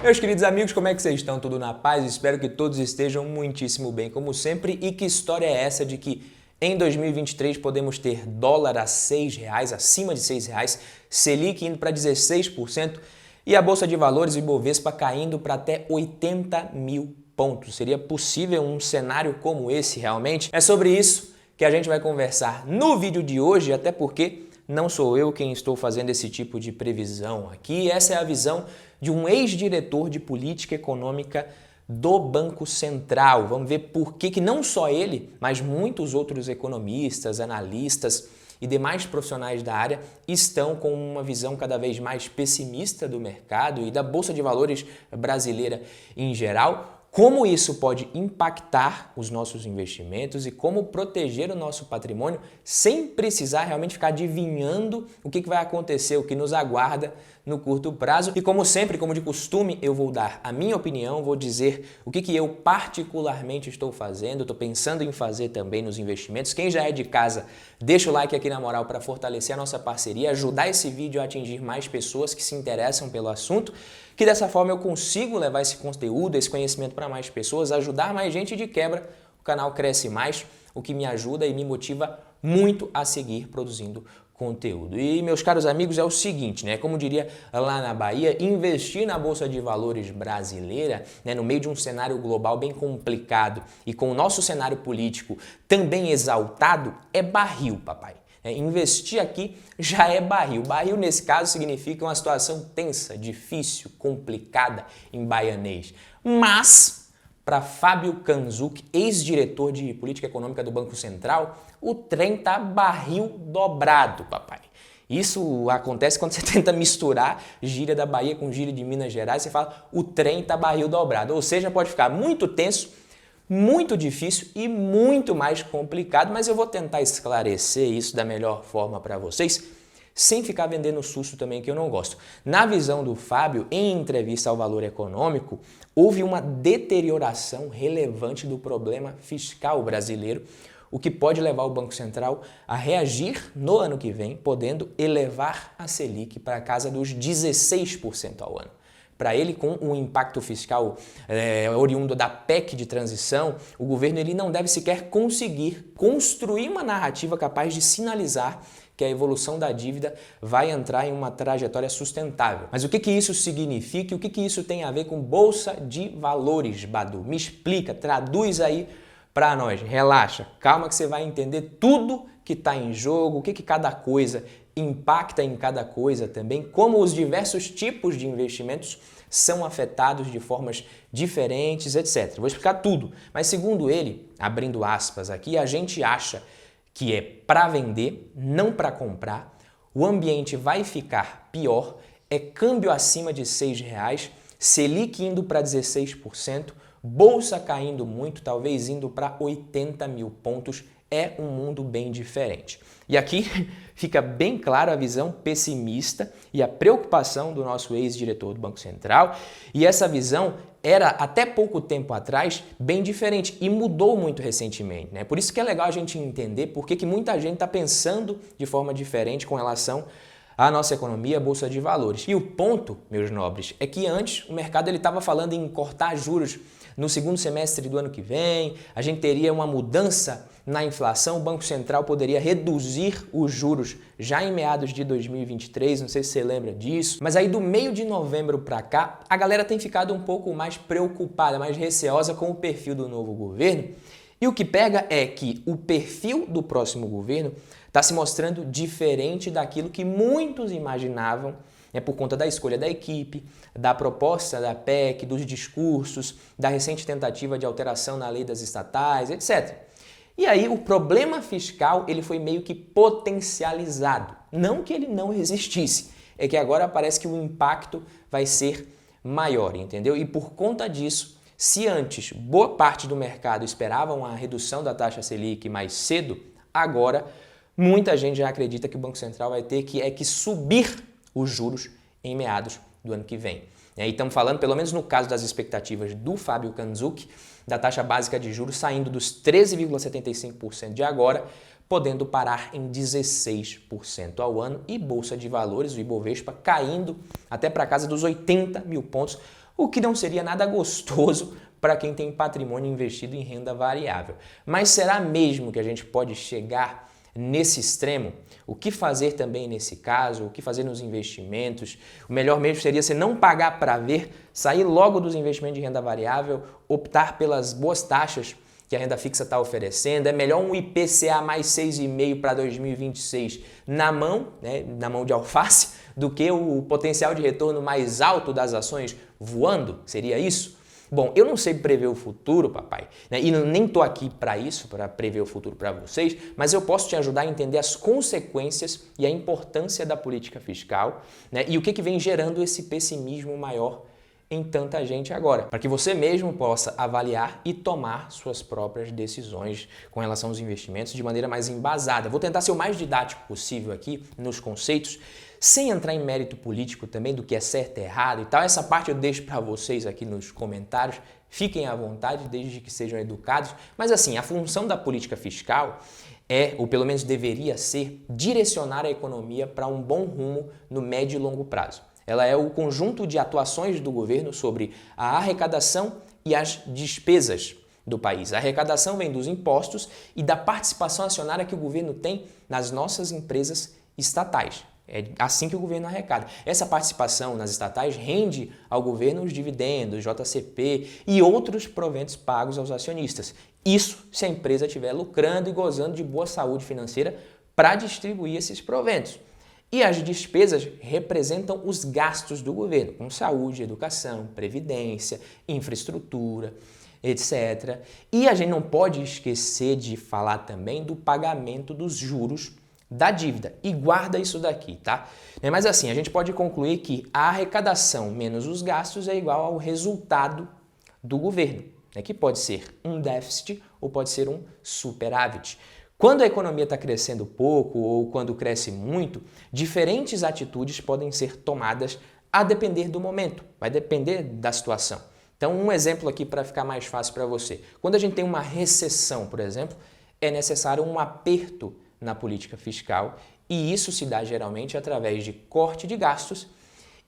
Meus queridos amigos, como é que vocês estão? Tudo na paz? Espero que todos estejam muitíssimo bem, como sempre. E que história é essa de que em 2023 podemos ter dólar a R$6, acima de R$6, Selic indo para 16% e a Bolsa de Valores, Ibovespa, caindo para até 80 mil pontos. Seria possível um cenário como esse realmente? É sobre isso que a gente vai conversar no vídeo de hoje, até porque não sou eu quem estou fazendo esse tipo de previsão aqui. Essa é a visão de um ex-diretor de política econômica do Banco Central. Vamos ver por que não só ele, mas muitos outros economistas, analistas e demais profissionais da área estão com uma visão cada vez mais pessimista do mercado e da Bolsa de Valores brasileira em geral. Como isso pode impactar os nossos investimentos e como proteger o nosso patrimônio sem precisar realmente ficar adivinhando o que vai acontecer, o que nos aguarda no curto prazo. E como sempre, como de costume, eu vou dar a minha opinião, vou dizer o que eu particularmente estou fazendo, estou pensando em fazer também nos investimentos. Quem já é de casa, deixa o like aqui na moral para fortalecer a nossa parceria, ajudar esse vídeo a atingir mais pessoas que se interessam pelo assunto, que dessa forma eu consigo levar esse conteúdo, esse conhecimento para mais pessoas, ajudar mais gente, de quebra o canal cresce mais, o que me ajuda e me motiva muito a seguir produzindo conteúdo. E, meus caros amigos, é o seguinte, né? Como diria lá na Bahia, investir na Bolsa de Valores brasileira, né, no meio de um cenário global bem complicado e com o nosso cenário político também exaltado, é barril, papai. Investir aqui já é barril. Barril, nesse caso, significa uma situação tensa, difícil, complicada em baianês. Mas, para Fábio Kanzuk, ex-diretor de política econômica do Banco Central, o trem tá barril dobrado, papai. Isso acontece quando você tenta misturar gíria da Bahia com gíria de Minas Gerais, você fala o trem tá barril dobrado. Ou seja, pode ficar muito tenso, muito difícil e muito mais complicado, mas eu vou tentar esclarecer isso da melhor forma para vocês, sem ficar vendendo susto também, que eu não gosto. Na visão do Fábio, em entrevista ao Valor Econômico, houve uma deterioração relevante do problema fiscal brasileiro, o que pode levar o Banco Central a reagir no ano que vem, podendo elevar a Selic para a casa dos 16% ao ano. Para ele, com um impacto fiscal oriundo da PEC de transição, o governo ele não deve sequer conseguir construir uma narrativa capaz de sinalizar que a evolução da dívida vai entrar em uma trajetória sustentável. Mas o que isso significa e o que isso tem a ver com Bolsa de Valores, Badu? Me explica, traduz aí para nós. Relaxa, calma que você vai entender tudo que está em jogo, o que cada coisa impacta em cada coisa também, como os diversos tipos de investimentos são afetados de formas diferentes, etc. Vou explicar tudo, mas segundo ele, abrindo aspas aqui, a gente acha que é para vender, não para comprar, o ambiente vai ficar pior, é câmbio acima de R$6, Selic indo para 16%, Bolsa caindo muito, talvez indo para 80 mil pontos, é um mundo bem diferente. E aqui fica bem claro a visão pessimista e a preocupação do nosso ex-diretor do Banco Central. E essa visão era, até pouco tempo atrás, bem diferente e mudou muito recentemente, né? Por isso que é legal a gente entender por que muita gente está pensando de forma diferente com relação à nossa economia, a Bolsa de Valores. E o ponto, meus nobres, é que antes o mercado estava falando em cortar juros no segundo semestre do ano que vem, a gente teria uma mudança na inflação, o Banco Central poderia reduzir os juros já em meados de 2023, não sei se você lembra disso, mas aí do meio de novembro para cá, a galera tem ficado um pouco mais preocupada, mais receosa com o perfil do novo governo, e o que pega é que o perfil do próximo governo está se mostrando diferente daquilo que muitos imaginavam, por conta da escolha da equipe, da proposta da PEC, dos discursos, da recente tentativa de alteração na lei das estatais, etc. E aí o problema fiscal ele foi meio que potencializado. Não que ele não existisse, é que agora parece que o impacto vai ser maior, entendeu? E por conta disso, se antes boa parte do mercado esperava uma redução da taxa Selic mais cedo, agora muita gente já acredita que o Banco Central vai ter que subir os juros em meados do ano que vem. E estamos falando, pelo menos no caso das expectativas do Fábio Kanzuk, da taxa básica de juros saindo dos 13,75% de agora podendo parar em 16% ao ano, e Bolsa de Valores, o Ibovespa, caindo até para casa dos 80 mil pontos, o que não seria nada gostoso para quem tem patrimônio investido em renda variável. Mas será mesmo que a gente pode chegar nesse extremo? O que fazer também nesse caso? O que fazer nos investimentos? O melhor mesmo seria você não pagar para ver, sair logo dos investimentos de renda variável, optar pelas boas taxas que a renda fixa está oferecendo. É melhor um IPCA mais 6,5 para 2026 na mão, né, na mão de alface, do que o potencial de retorno mais alto das ações voando? Seria isso? Bom, eu não sei prever o futuro, papai, né? E nem estou aqui para isso, para prever o futuro para vocês, mas eu posso te ajudar a entender as consequências e a importância da política fiscal, né? E o que vem gerando esse pessimismo maior em tanta gente agora, para que você mesmo possa avaliar e tomar suas próprias decisões com relação aos investimentos de maneira mais embasada. Vou tentar ser o mais didático possível aqui nos conceitos, sem entrar em mérito político também do que é certo e errado e tal. Essa parte eu deixo para vocês aqui nos comentários. Fiquem à vontade, desde que sejam educados. Mas assim, a função da política fiscal é, ou pelo menos deveria ser, direcionar a economia para um bom rumo no médio e longo prazo. Ela é o conjunto de atuações do governo sobre a arrecadação e as despesas do país. A arrecadação vem dos impostos e da participação acionária que o governo tem nas nossas empresas estatais. É assim que o governo arrecada. Essa participação nas estatais rende ao governo os dividendos, JCP e outros proventos pagos aos acionistas. Isso se a empresa estiver lucrando e gozando de boa saúde financeira para distribuir esses proventos. E as despesas representam os gastos do governo, com saúde, educação, previdência, infraestrutura, etc. E a gente não pode esquecer de falar também do pagamento dos juros da dívida. E guarda isso daqui, tá? Mas assim, a gente pode concluir que a arrecadação menos os gastos é igual ao resultado do governo, né? Que pode ser um déficit ou pode ser um superávit. Quando a economia está crescendo pouco ou quando cresce muito, diferentes atitudes podem ser tomadas a depender do momento, vai depender da situação. Então, um exemplo aqui para ficar mais fácil para você. Quando a gente tem uma recessão, por exemplo, é necessário um aperto na política fiscal e isso se dá geralmente através de corte de gastos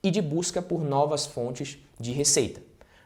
e de busca por novas fontes de receita.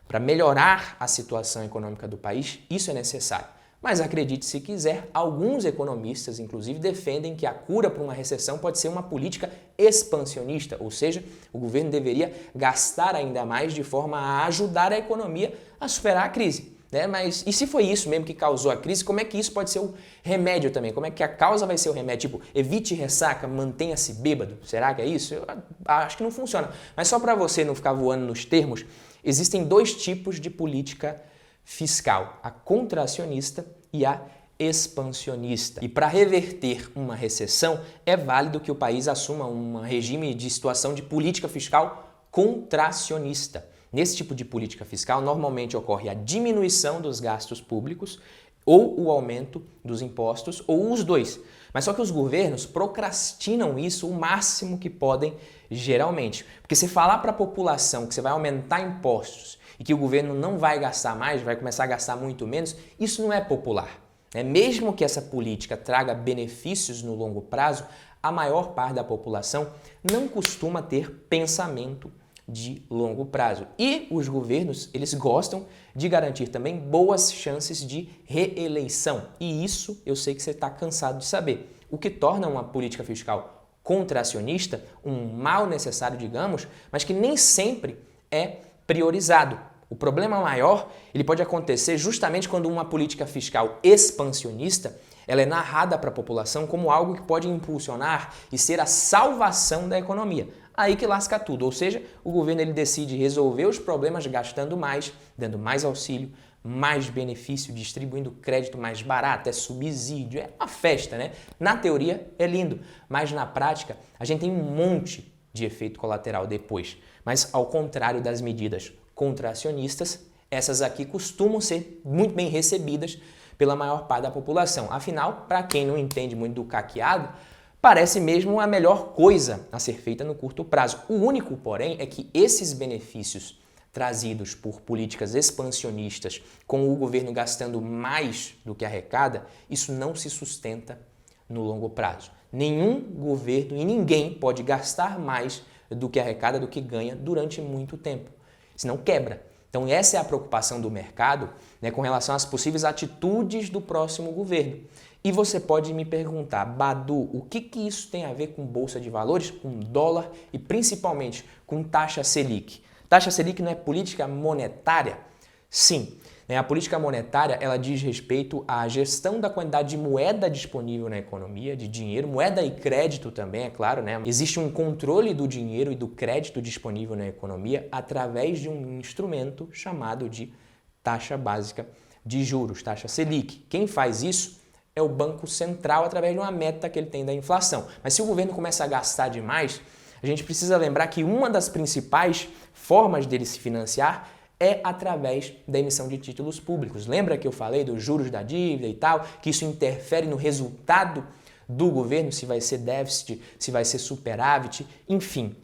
Para melhorar a situação econômica do país, isso é necessário. Mas acredite se quiser, alguns economistas, inclusive, defendem que a cura para uma recessão pode ser uma política expansionista, ou seja, o governo deveria gastar ainda mais de forma a ajudar a economia a superar a crise. Né? Mas e se foi isso mesmo que causou a crise, como é que isso pode ser o remédio também? Como é que a causa vai ser o remédio? Tipo, evite ressaca, mantenha-se bêbado. Será que é isso? Eu acho que não funciona. Mas só para você não ficar voando nos termos, existem dois tipos de política fiscal, a contracionista e a expansionista. E para reverter uma recessão, é válido que o país assuma um regime de situação de política fiscal contracionista. Nesse tipo de política fiscal, normalmente ocorre a diminuição dos gastos públicos ou o aumento dos impostos, ou os dois. Mas só que os governos procrastinam isso o máximo que podem, geralmente. Porque se falar para a população que você vai aumentar impostos e que o governo não vai gastar mais, vai começar a gastar muito menos, isso não é popular. Mesmo que essa política traga benefícios no longo prazo, a maior parte da população não costuma ter pensamento de longo prazo. E os governos, eles gostam de garantir também boas chances de reeleição. E isso eu sei que você está cansado de saber. O que torna uma política fiscal contracionista um mal necessário, digamos, mas que nem sempre é priorizado. O problema maior, ele pode acontecer justamente quando uma política fiscal expansionista ela é narrada para a população como algo que pode impulsionar e ser a salvação da economia. Aí que lasca tudo, ou seja, o governo ele decide resolver os problemas gastando mais, dando mais auxílio, mais benefício, distribuindo crédito mais barato, é subsídio, é uma festa, né? Na teoria é lindo, mas na prática a gente tem um monte de efeito colateral depois. Mas ao contrário das medidas contracionistas, essas aqui costumam ser muito bem recebidas pela maior parte da população. Afinal, para quem não entende muito do caqueado, parece mesmo a melhor coisa a ser feita no curto prazo. O único, porém, é que esses benefícios trazidos por políticas expansionistas, com o governo gastando mais do que arrecada, isso não se sustenta no longo prazo. Nenhum governo e ninguém pode gastar mais do que arrecada, do que ganha durante muito tempo, senão quebra. Então essa é a preocupação do mercado, né, com relação às possíveis atitudes do próximo governo. E você pode me perguntar, Badu, o que isso tem a ver com Bolsa de Valores, com dólar e principalmente com taxa Selic? Taxa Selic não é política monetária? Sim. A política monetária ela diz respeito à gestão da quantidade de moeda disponível na economia, de dinheiro, moeda e crédito também, é claro, né? Existe um controle do dinheiro e do crédito disponível na economia através de um instrumento chamado de taxa básica de juros, taxa Selic. Quem faz isso é o Banco Central através de uma meta que ele tem da inflação. Mas se o governo começa a gastar demais, a gente precisa lembrar que uma das principais formas dele se financiar é através da emissão de títulos públicos. Lembra que eu falei dos juros da dívida e tal, que isso interfere no resultado do governo, se vai ser déficit, se vai ser superávit, enfim.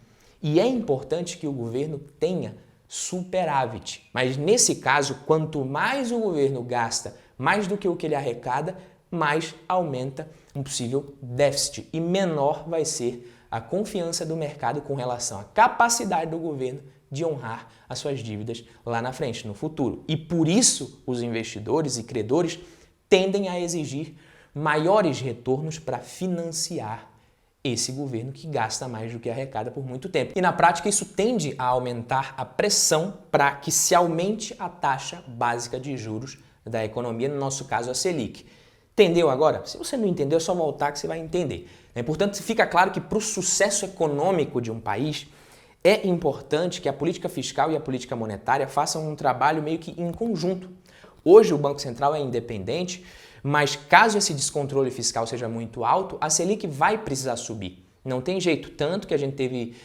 E é importante que o governo tenha superávit. Mas nesse caso, quanto mais o governo gasta, mais do que o que ele arrecada, mais aumenta um possível déficit e menor vai ser a confiança do mercado com relação à capacidade do governo de honrar as suas dívidas lá na frente, no futuro. E por isso os investidores e credores tendem a exigir maiores retornos para financiar esse governo que gasta mais do que arrecada por muito tempo. E na prática isso tende a aumentar a pressão para que se aumente a taxa básica de juros da economia, no nosso caso a Selic. Entendeu agora? Se você não entendeu, é só voltar que você vai entender. Portanto, fica claro que para o sucesso econômico de um país, é importante que a política fiscal e a política monetária façam um trabalho meio que em conjunto. Hoje o Banco Central é independente, mas caso esse descontrole fiscal seja muito alto, a Selic vai precisar subir. Não tem jeito, tanto que a gente teve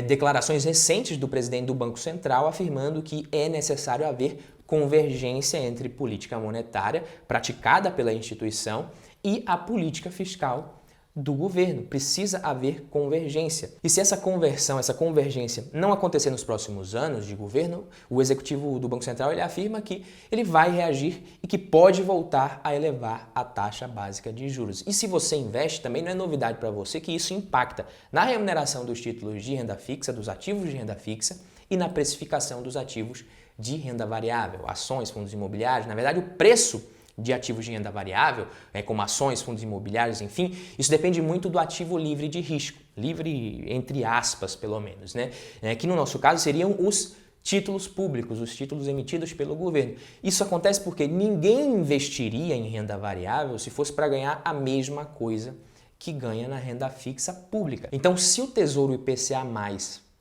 declarações recentes do presidente do Banco Central afirmando que é necessário haver convergência entre política monetária praticada pela instituição e a política fiscal do governo. Precisa haver convergência. E se essa convergência não acontecer nos próximos anos de governo, o executivo do Banco Central ele afirma que ele vai reagir e que pode voltar a elevar a taxa básica de juros. E se você investe, também não é novidade para você que isso impacta na remuneração dos títulos de renda fixa, dos ativos de renda fixa e na precificação dos ativos de renda variável, ações, fundos imobiliários. Na verdade, o preço de ativos de renda variável, como ações, fundos imobiliários, enfim, isso depende muito do ativo livre de risco, livre entre aspas, pelo menos, né? Que no nosso caso seriam os títulos públicos, os títulos emitidos pelo governo. Isso acontece porque ninguém investiria em renda variável se fosse para ganhar a mesma coisa que ganha na renda fixa pública. Então, se o Tesouro IPCA+,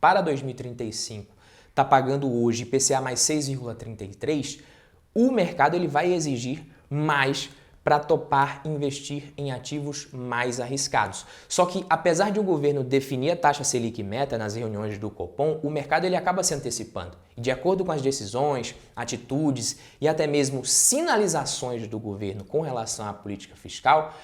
para 2035, está pagando hoje IPCA mais 6,33, o mercado ele vai exigir mais para topar investir em ativos mais arriscados. Só que, apesar de o governo definir a taxa Selic meta nas reuniões do Copom, o mercado ele acaba se antecipando. E de acordo com as decisões, atitudes e até mesmo sinalizações do governo com relação à política fiscal,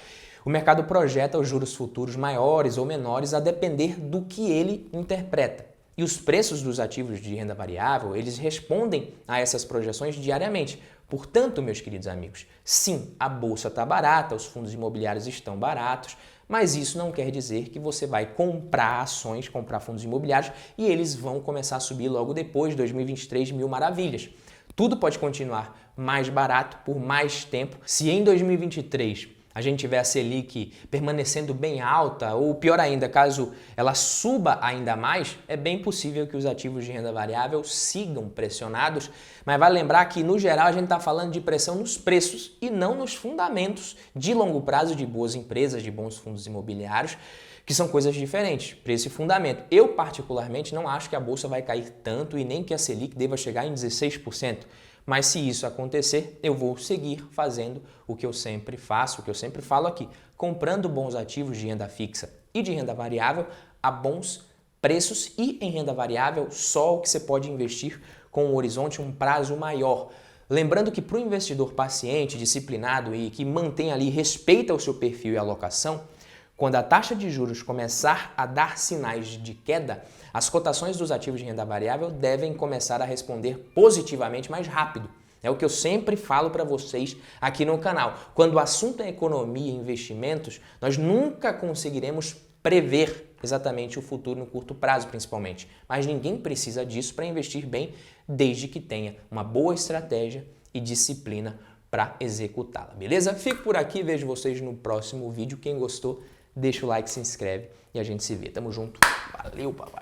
o mercado projeta os juros futuros maiores ou menores a depender do que ele interpreta. E os preços dos ativos de renda variável, eles respondem a essas projeções diariamente. Portanto, meus queridos amigos, sim, a bolsa está barata, os fundos imobiliários estão baratos, mas isso não quer dizer que você vai comprar ações, comprar fundos imobiliários e eles vão começar a subir logo depois de 2023, mil maravilhas. Tudo pode continuar mais barato por mais tempo. Se em 2023 a gente tiver a Selic permanecendo bem alta, ou pior ainda, caso ela suba ainda mais, é bem possível que os ativos de renda variável sigam pressionados, mas vale lembrar que, no geral, a gente está falando de pressão nos preços e não nos fundamentos de longo prazo de boas empresas, de bons fundos imobiliários, que são coisas diferentes, preço e fundamento. Eu, particularmente, não acho que a Bolsa vai cair tanto e nem que a Selic deva chegar em 16%. Mas se isso acontecer, eu vou seguir fazendo o que eu sempre faço, o que eu sempre falo aqui, comprando bons ativos de renda fixa e de renda variável a bons preços e em renda variável só o que você pode investir com um horizonte, um prazo maior. Lembrando que para o investidor paciente, disciplinado e que mantém ali, respeita o seu perfil e alocação, quando a taxa de juros começar a dar sinais de queda, as cotações dos ativos de renda variável devem começar a responder positivamente mais rápido. É o que eu sempre falo para vocês aqui no canal. Quando o assunto é economia e investimentos, nós nunca conseguiremos prever exatamente o futuro no curto prazo, principalmente. Mas ninguém precisa disso para investir bem, desde que tenha uma boa estratégia e disciplina para executá-la, beleza? Fico por aqui, vejo vocês no próximo vídeo. Quem gostou, deixa o like, se inscreve e a gente se vê. Tamo junto. Valeu, papai!